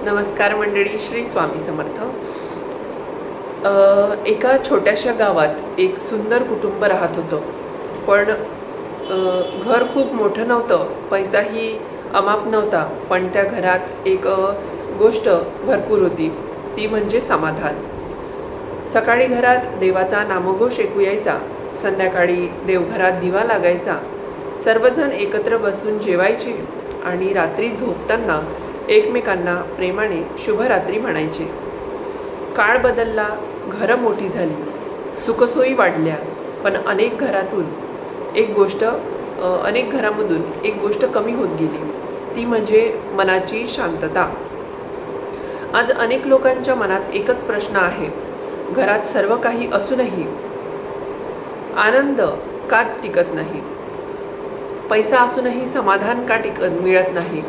नमस्कार मंडळी, श्री स्वामी समर्थ. एका छोट्याशा गावात एक सुंदर कुटुंब राहत होतं. पण घर खूप मोठं नव्हतं, पैसाही अमाप नव्हता. पण त्या घरात एक गोष्ट भरपूर होती, ती म्हणजे समाधान. सकाळी घरात देवाचा नामघोष ऐकू यायचा, संध्याकाळी देवघरात दिवा लागायचा, सर्वजण एकत्र बसून जेवायचे आणि रात्री झोपताना एकमेकांना प्रेमाने शुभरात्री म्हणायचे. काळ बदलला, घरं मोठी झाली, सुखसोयी वाढल्या, पण अनेक घरामधून एक गोष्ट कमी होत गेली, ती म्हणजे मनाची शांतता. आज अनेक लोकांच्या मनात एकच प्रश्न आहे, घरात सर्व काही असूनही आनंद का टिकत नाही? पैसा असूनही समाधान का मिळत नाही?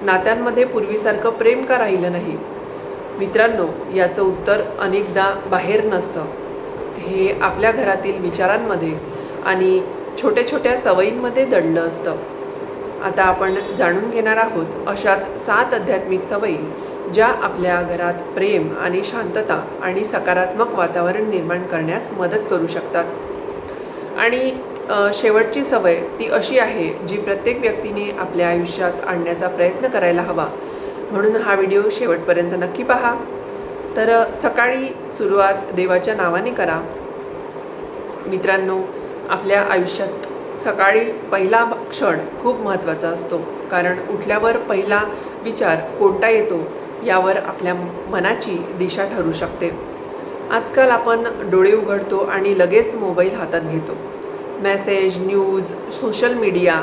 नात्यांमध्ये पूर्वीसारखं प्रेम का राहिलं नाही? मित्रांनो, याचं उत्तर अनेकदा बाहेर नसतं, हे आपल्या घरातील विचारांमध्ये आणि छोट्या छोट्या सवयींमध्ये दडलं असतं. आता आपण जाणून घेणार आहोत अशाच 7 आध्यात्मिक सवयी, ज्या आपल्या घरात प्रेम आणि शांतता आणि सकारात्मक वातावरण निर्माण करण्यास मदत करू शकतात. आणि शेवटची सवय ती अशी आहे, जी प्रत्येक व्यक्तीने आपल्या आयुष्यात आणण्याचा प्रयत्न करायला हवा. म्हणून हा व्हिडिओ शेवटपर्यंत नक्की पहा. तर सकाळी सुरुवात देवाच्या नावाने करा. मित्रांनो, आपल्या आयुष्यात सकाळी पहिला क्षण खूप महत्त्वाचा असतो, कारण उठल्यावर पहिला विचार कोणता येतो यावर आपल्या मनाची दिशा ठरू शकते. आजकाल आपण डोळे उघडतो आणि लगेच मोबाईल हातात घेतो. मेसेज, न्यूज, सोशल मीडिया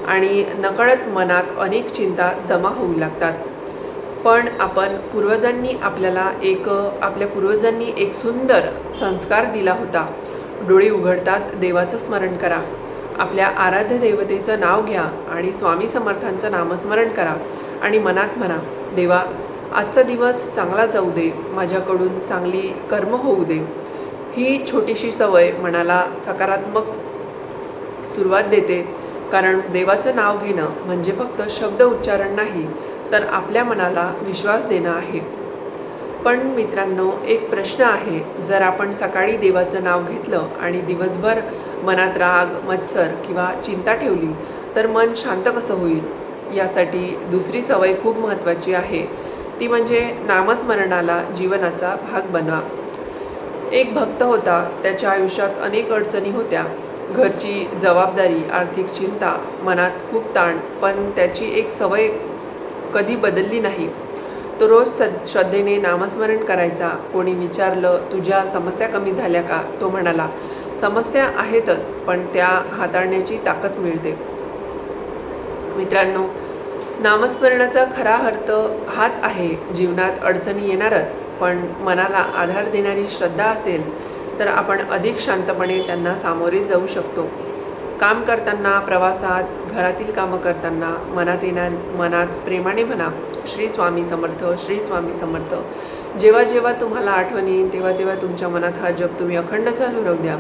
आणि नकळत मनात अनेक चिंता जमा होऊ लागतात. पण आपल्या पूर्वजांनी एक सुंदर संस्कार दिला होता. डोळे उघडताच देवाचं स्मरण करा, आपल्या आराध्य देवतेचं नाव घ्या आणि स्वामी समर्थांचं नामस्मरण करा आणि मनात म्हणा, देवा, आजचा दिवस चांगला जाऊ दे, माझ्याकडून चांगली कर्म होऊ दे. ही छोटीशी सवय मनाला सकारात्मक सुरुवात देते, कारण देवाचं नाव घेणं म्हणजे फक्त शब्द उच्चारण नाही, तर आपल्या मनाला विश्वास देणं आहे. पण मित्रांनो, एक प्रश्न आहे, जर आपण सकाळी देवाचं नाव घेतलं आणि दिवसभर मनात राग, मत्सर किंवा चिंता ठेवली, तर मन शांत कसं होईल? यासाठी दुसरी सवय खूप महत्त्वाची आहे, ती म्हणजे नामस्मरणाला जीवनाचा भाग बनवा. एक भक्त होता, त्याच्या आयुष्यात अनेक अडचणी होत्या. घरची जबाबदारी, आर्थिक चिंता, मनात खूप ताण, पण त्याची एक सवय कधी बदलली नाही. तो रोज श्रद्धेने नामस्मरण करायचा. कोणी विचारलं, तुझ्या समस्या कमी झाल्या का? तो म्हणाला, समस्या आहेतच, पण त्या हाताळण्याची ताकद मिळते. मित्रांनो, नामस्मरणाचा खरा अर्थ हाच आहे. जीवनात अडचणी येणारच, पण मनाला आधार देणारी श्रद्धा असेल तर आपण अधिक शांतपणे त्यांना सामोरे जाऊ शकतो. काम करताना, प्रवासात, घरातील कामं करताना मनात प्रेमाने म्हणा, श्री स्वामी समर्थ, श्री स्वामी समर्थ. जेव्हा जेव्हा तुम्हाला आठवण येईल तेव्हा तुमच्या मनात हा जप तुम्ही अखंड चालू राहू द्या.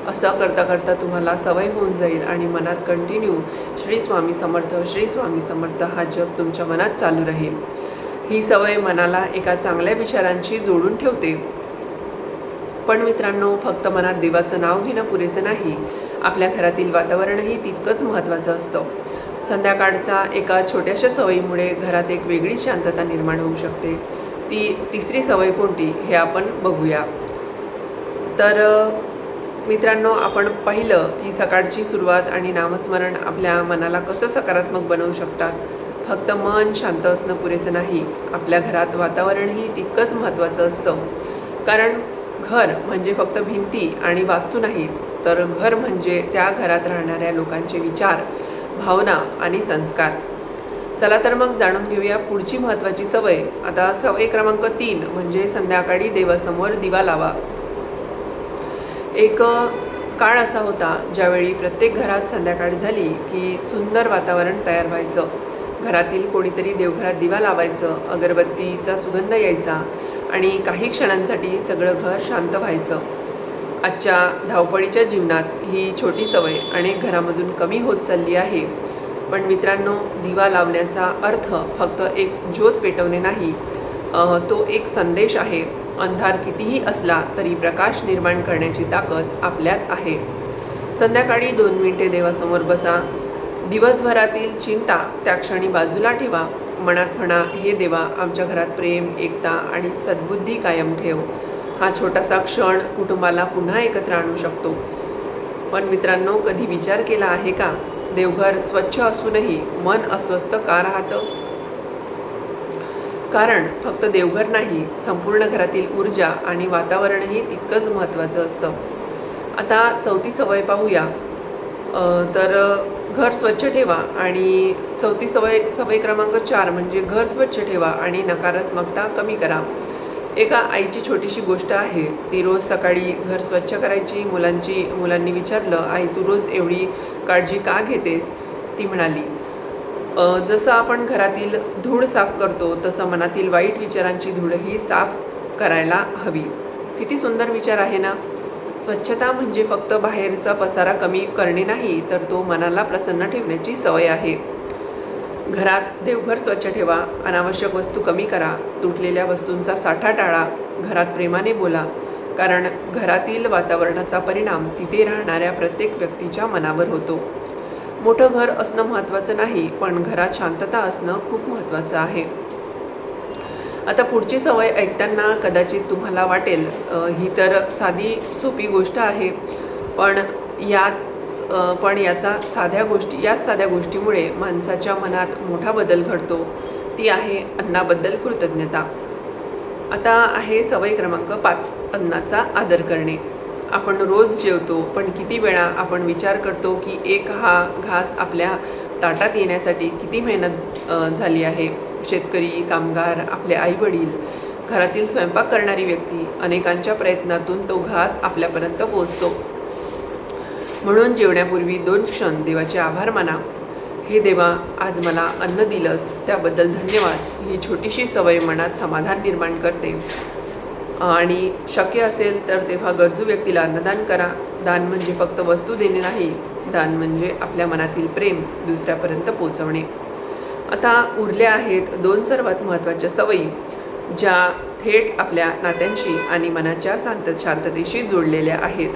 असं करता करता तुम्हाला सवय होऊन जाईल आणि मनात कंटिन्यू श्री स्वामी समर्थ, श्री स्वामी समर्थ हा जप तुमच्या मनात चालू राहील. ही सवय मनाला एका चांगल्या विचारांशी जोडून ठेवते. पण मित्रांनो, फक्त मनात देवाचं नाव घेणं पुरेसं नाही, आपल्या घरातील वातावरणही तितकंच महत्त्वाचं असतं. संध्याकाळचा एका छोट्याशा सवयीमुळे घरात एक वेगळी शांतता निर्माण होऊ शकते. ती तिसरी सवय कोणती हे आपण बघूया. तर मित्रांनो, आपण पाहिलं की सकाळची सुरुवात आणि नामस्मरण आपल्या मनाला कसं सकारात्मक बनवू शकतात. फक्त मन शांत असणं पुरेसं नाही, आपल्या घरात वातावरणही तितकंच महत्त्वाचं असतं. कारण घर म्हणजे फक्त भिंती आणि वास्तू नाहीत, तर घर म्हणजे त्या घरात राहणाऱ्या लोकांचे विचार, भावना आणि संस्कार. चला तर मग जाणून घेऊया पुढची महत्त्वाची सवय. आता सवय क्रमांक 3 म्हणजे संध्याकाळी देवासमोर दिवा लावा. एक काळ असा होता, ज्यावेळी प्रत्येक घरात संध्याकाळ झाली की सुंदर वातावरण तयार व्हायचं. घरातील कोणीतरी देवघरात दिवा लावायचं, अगरबत्तीचा सुगंध यायचा आणि काही क्षणांसाठी सगळं घर शांत व्हायचं. आजच्या धावपळीच्या जीवनात ही छोटी सवय अनेक घरामधून कमी होत चालली आहे. पण मित्रांनो, दिवा लावण्याचा अर्थ फक्त एक ज्योत पेटवणे नाही, तो एक संदेश आहे. अंधार कितीही असला तरी प्रकाश निर्माण करण्याची ताकद आपल्यात आहे. संध्याकाळी 2 मिनिटे देवासमोर बसा. दिवसभरातील चिंता त्या क्षणी बाजूला ठेवा. मनात म्हणा, हे देवा, आमच्या घरात प्रेम, एकता आणि सद्बुद्धी कायम ठेव. हा छोटासा क्षण कुटुंबाला पुन्हा एकत्र आणू शकतो. पण मित्रांनो, कधी विचार केला आहे का, देवघर स्वच्छ असूनही मन अस्वस्थ का राहतं? कारण फक्त देवघर नाही, संपूर्ण घरातील ऊर्जा आणि वातावरणही तितकंच महत्त्वाचं असतं. आता चौथी सवय पाहूया. तर घर स्वच्छ ठेवा आणि चौथी सवय क्रमांक 4 म्हणजे घर स्वच्छ ठेवा आणि नकारात्मकता कमी करा. एका आईची छोटीशी गोष्ट आहे. ती रोज सकाळी घर स्वच्छ करायची. मुलांनी विचारलं, आई, तू रोज एवढी काळजी का घेतेस? ती म्हणाली, जसं आपण घरातील धूळ साफ करतो तसं मनातील वाईट विचारांची धूळही साफ करायला हवी. किती सुंदर विचार आहे ना? स्वच्छता म्हणजे फक्त बाहेरचा पसारा कमी करणे नाही, तर तो मनाला प्रसन्न ठेवण्याची सवय आहे. घरात देवघर स्वच्छ ठेवा. अनावश्यक वस्तू कमी करा. तुटलेल्या वस्तूंचा साठा टाळा. घरात प्रेमाने बोला, कारण घरातील वातावरणाचा परिणाम तिथे राहणाऱ्या प्रत्येक व्यक्तीच्या मनावर होतो. मोठं घर असणं महत्त्वाचं नाही, पण घरात शांतता असणं खूप महत्त्वाचं आहे. आता पुढची सवय ऐकताना कदाचित तुम्हाला वाटेल, ही तर साधी सोपी गोष्ट आहे, पण याच साध्या गोष्टीमुळे माणसाच्या मनात मोठा बदल घडतो. ती आहे अन्नाबद्दल कृतज्ञता. आता आहे सवय क्रमांक 5, अन्नाचा आदर करणे. आपण रोज जेवतो, पण किती वेळा आपण विचार करतो की एक हा घास आपल्या ताटात येण्यासाठी किती मेहनत झाली आहे. शेतकरी, कामगार, आपले आईवडील, घरातील स्वयंपाक करणारी व्यक्ती, अनेकांच्या प्रयत्नातून तो घास आपल्यापर्यंत पोहोचतो. म्हणून जेवण्यापूर्वी 2 क्षण देवाचे आभार माना. हे देवा, आज मला अन्न दिलंस, त्याबद्दल धन्यवाद. ही छोटीशी सवय मनात समाधान निर्माण करते. आणि शक्य असेल तर तेव्हा गरजू व्यक्तीला अन्नदान करा. दान म्हणजे फक्त वस्तू देणे नाही, दान म्हणजे आपल्या मनातील प्रेम दुसऱ्यापर्यंत पोहोचवणे. आता उरल्या आहेत 2 सर्वात महत्त्वाच्या सवयी, ज्या थेट आपल्या नात्यांशी आणि मनाच्या शांततेशी जोडलेल्या आहेत.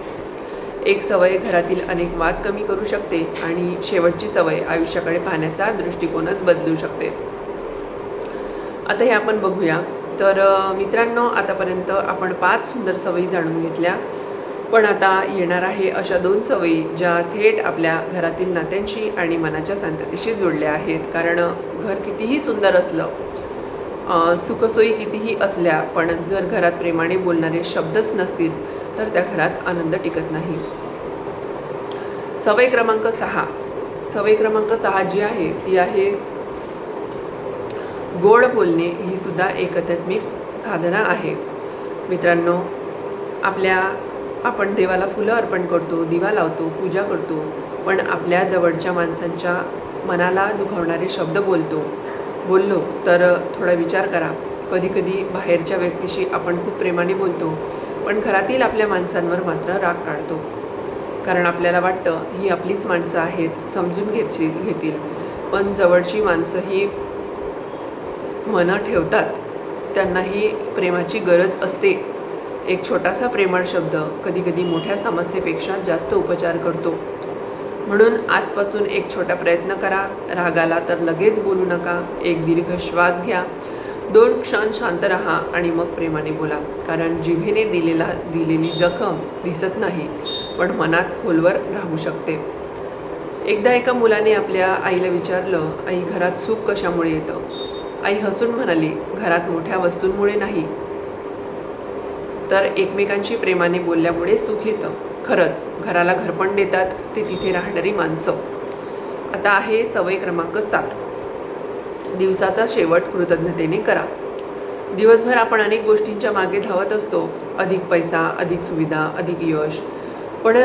एक सवय घरातील अनेक वाद कमी करू शकते आणि शेवटची सवय आयुष्याकडे पाहण्याचा दृष्टिकोनच बदलू शकते. आता हे आपण बघूया. तर मित्रांनो, आतापर्यंत आपण 5 सुंदर सवयी जाणून घेतल्या, पण आता येणार आहे अशा 2 सवयी ज्या थेट आपल्या घरातील नात्यांशी आणि मनाच्या शांततेशी जोडल्या आहेत. कारण घर कितीही सुंदर असलं, सुखसोयी कितीही असल्या, पण जर घरात प्रेमाने बोलणारे शब्दच नसतील तर त्या घरात आनंद टिकत नाही. सवय क्रमांक 6 जी आहे ती आहे गोड बोलणे. ही सुद्धा एक आध्यात्मिक साधना आहे. मित्रांनो, आपण देवाला फुलं अर्पण करतो, दिवा लावतो, पूजा करतो, पण आपल्या जवळच्या माणसांच्या मनाला दुखावणारे शब्द बोललो तर थोडा विचार करा. कधीकधी बाहेरच्या व्यक्तीशी आपण खूप प्रेमाने बोलतो, पण घरातील आपल्या माणसांवर मात्र राग काढतो. कारण आपल्याला वाटतं ही आपलीच माणसं आहेत, समजून घेतील. पण जवळची माणसं ही मनं ठेवतात, त्यांनाही प्रेमाची गरज असते. एक छोटासा प्रेमळ शब्द कधीकधी मोठ्या समस्येपेक्षा जास्त उपचार करतो. म्हणून आजपासून एक छोटा प्रयत्न करा. राग आला तर लगेच बोलू नका. एक दीर्घ श्वास घ्या. 2 क्षण शांत राहा आणि मग प्रेमाने बोला. कारण जिभेने दिलेली जखम दिसत नाही, पण मनात खोलवर राहू शकते. एकदा एका मुलाने आपल्या आईला विचारलं, आई, घरात सुख कशामुळे येतं? आई हसून म्हणाली, घरात मोठ्या वस्तूंमुळे नाही, तर एकमेकांशी प्रेमाने बोलल्यामुळे सुख येतं. खरंच, घराला घरपण देतात ते तिथे राहणारी माणसं. आता आहे सवय क्रमांक 7, दिवसाचा शेवट कृतज्ञतेने करा. दिवसभर आपण अनेक गोष्टींच्या मागे धावत असतो. अधिक पैसा, अधिक सुविधा, अधिक यश. पण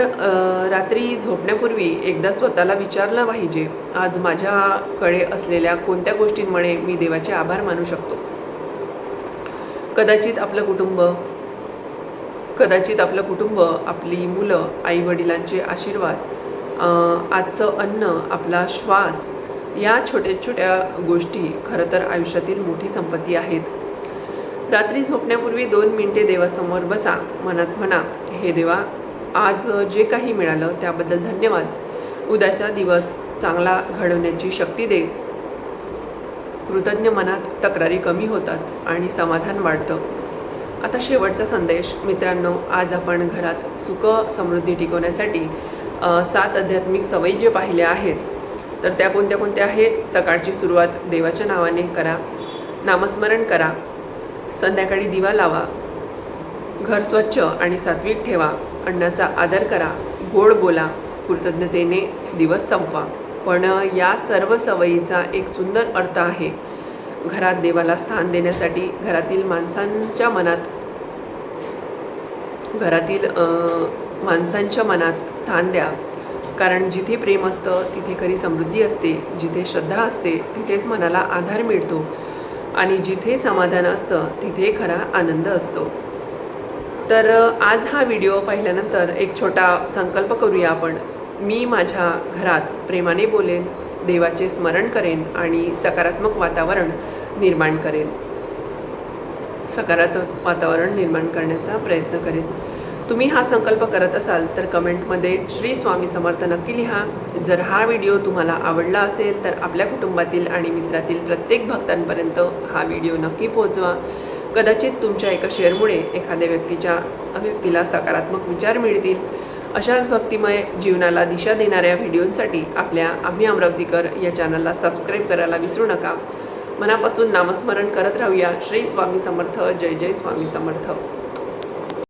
रात्री झोपण्यापूर्वी एकदा स्वतःला विचारलं पाहिजे, आज माझ्याकडे असलेल्या कोणत्या गोष्टींमुळे मी देवाचे आभार मानू शकतो. कदाचित आपलं कुटुंब, आपली मुलं, आईवडिलांचे आशीर्वाद, आजचं अन्न, आपला श्वास, या छोट्या छोट्या गोष्टी खरं तर आयुष्यातील मोठी संपत्ती आहेत. रात्री झोपण्यापूर्वी 2 मिनिटे देवासमोर बसा. मनात म्हणा, हे देवा, आज जे काही मिळालं त्याबद्दल धन्यवाद. उद्याचा दिवस चांगला घडवण्याची शक्ती दे. कृतज्ञ मनात तक्रारी कमी होतात आणि समाधान वाढतं. आता शेवटचा संदेश मित्रांनो, आज आपण घरात सुख समृद्धी टिकवण्यासाठी 7 आध्यात्मिक सवयी जे पाहिल्या आहेत, तर त्या कोणत्या कोणत्या आहेत? सकाळची सुरुवात देवाच्या नावाने करा, नामस्मरण करा, संध्याकाळी दिवा लावा, घर स्वच्छ आणि सात्विक ठेवा, अन्नाचा आदर करा, गोड बोला, कृतज्ञतेने दिवस संपवा. पण या सर्व सवयीचा एक सुंदर अर्थ आहे. घरात देवाला स्थान देण्यासाठी घरातील माणसांच्या मनात स्थान द्या. कारण जिथे प्रेम असतं तिथे खरी समृद्धी असते, जिथे श्रद्धा असते तिथेच मनाला आधार मिळतो आणि जिथे समाधान असतं तिथे खरा आनंद असतो. तर आज हा व्हिडिओ पाहिल्यानंतर एक छोटा संकल्प करूया आपण. मी माझ्या घरात प्रेमाने बोलेन, देवाचे स्मरण करेन आणि सकारात्मक वातावरण निर्माण करेन. सकारात्मक वातावरण निर्माण करण्याचा प्रयत्न करेन. तुम्ही हा संकल्प करत असाल तर कमेंटमध्ये श्री स्वामी समर्थ नक्की लिहा. जर हा व्हिडिओ तुम्हाला आवडला असेल तर आपल्या कुटुंबातील आणि मित्रातील प्रत्येक भक्तांपर्यंत हा व्हिडिओ नक्की पोहोचवा. कदाचित तुमच्या एका शेअरमुळे एखाद्या व्यक्तीला सकारात्मक विचार मिळतील. अशाच भक्तिमय जीवनाला दिशा देणाऱ्या व्हिडिओंसाठी आपल्या आम्ही अमरावतीकर या चॅनलला सबस्क्राईब करायला विसरू नका. मनापासून नामस्मरण करत राहूया. श्री स्वामी समर्थ. जय जय स्वामी समर्थ.